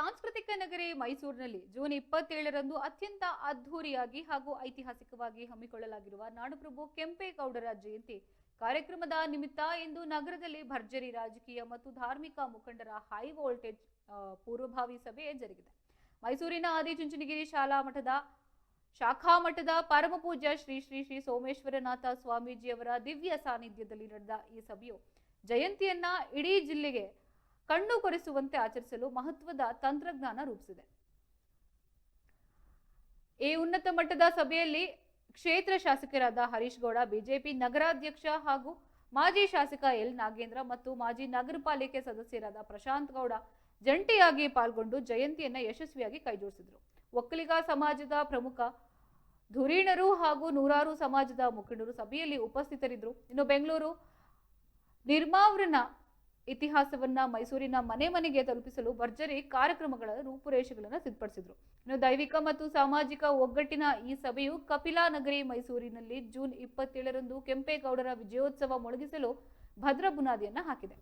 ಸಾಂಸ್ಕೃತಿಕ ನಗರಿ ಮೈಸೂರಿನಲ್ಲಿ ಜೂನ್ 27ರಂದು ಅತ್ಯಂತ ಅದ್ಧೂರಿಯಾಗಿ ಹಾಗೂ ಐತಿಹಾಸಿಕವಾಗಿ ಹಮ್ಮಿಕೊಳ್ಳಲಾಗಿರುವ ನಾಡಪ್ರಭು ಕೆಂಪೇಗೌಡರ ಜಯಂತಿ ಕಾರ್ಯಕ್ರಮದ ನಿಮಿತ್ತ ಇಂದು ನಗರದಲ್ಲಿ ಭರ್ಜರಿ ರಾಜಕೀಯ ಮತ್ತು ಧಾರ್ಮಿಕ ಮುಖಂಡರ ಹೈ ವೋಲ್ಟೇಜ್ ಪೂರ್ವಭಾವಿ ಸಭೆ ಜರುಗಿದೆ. ಮೈಸೂರಿನ ಆದಿಚುಂಚನಗಿರಿ ಶಾಖಾ ಮಠದ ಪರಮ ಪೂಜ್ಯ ಶ್ರೀ ಶ್ರೀ ಶ್ರೀ ಸೋಮೇಶ್ವರನಾಥ ಸ್ವಾಮೀಜಿಯವರ ದಿವ್ಯ ಸಾನ್ನಿಧ್ಯದಲ್ಲಿ ನಡೆದ ಈ ಸಭೆಯು ಜಯಂತಿಯನ್ನ ಇಡೀ ಜಿಲ್ಲೆಗೆ ಕಣ್ಣು ಕೊರೆಸುವಂತೆ ಆಚರಿಸಲು ಮಹತ್ವದ ತಂತ್ರಜ್ಞಾನ ರೂಪಿಸಿದೆ. ಈ ಉನ್ನತ ಮಟ್ಟದ ಸಭೆಯಲ್ಲಿ ಕ್ಷೇತ್ರ ಶಾಸಕರಾದ ಹರೀಶ್ ಗೌಡ, ಬಿಜೆಪಿ ನಗರಾಧ್ಯಕ್ಷ ಹಾಗೂ ಮಾಜಿ ಶಾಸಕ ಎಲ್ ನಾಗೇಂದ್ರ ಮತ್ತು ಮಾಜಿ ನಗರ ಪಾಲಿಕೆ ಸದಸ್ಯರಾದ ಪ್ರಶಾಂತ್ ಗೌಡ ಜಂಟಿಯಾಗಿ ಪಾಲ್ಗೊಂಡು ಜಯಂತಿಯನ್ನ ಯಶಸ್ವಿಯಾಗಿ ಕೈಜೋಡಿಸಿದರು. ಒಕ್ಕಲಿಗ ಸಮಾಜದ ಪ್ರಮುಖ ಧುರೀಣರು ಹಾಗೂ ನೂರಾರು ಸಮಾಜದ ಮುಖಂಡರು ಸಭೆಯಲ್ಲಿ ಉಪಸ್ಥಿತರಿದ್ದರು. ಇನ್ನು ಬೆಂಗಳೂರು ನಿರ್ಮಾವರಣ ಇತಿಹಾಸವನ್ನ ಮೈಸೂರಿನ ಮನೆ ಮನೆಗೆ ತಲುಪಿಸಲು ಭರ್ಜರಿ ಕಾರ್ಯಕ್ರಮಗಳ ರೂಪುರೇಷೆಗಳನ್ನು ಸಿದ್ಧಪಡಿಸಿದ್ರು. ಇನ್ನು ದೈವಿಕ ಮತ್ತು ಸಾಮಾಜಿಕ ಒಗ್ಗಟ್ಟಿನ ಈ ಸಭೆಯು ಕಪಿಲಾ ನಗರಿ ಮೈಸೂರಿನಲ್ಲಿ ಜೂನ್ 27ರಂದು ಕೆಂಪೇಗೌಡರ ವಿಜಯೋತ್ಸವ ಮೊಳಗಿಸಲು ಭದ್ರ ಬುನಾದಿಯನ್ನ ಹಾಕಿದೆ.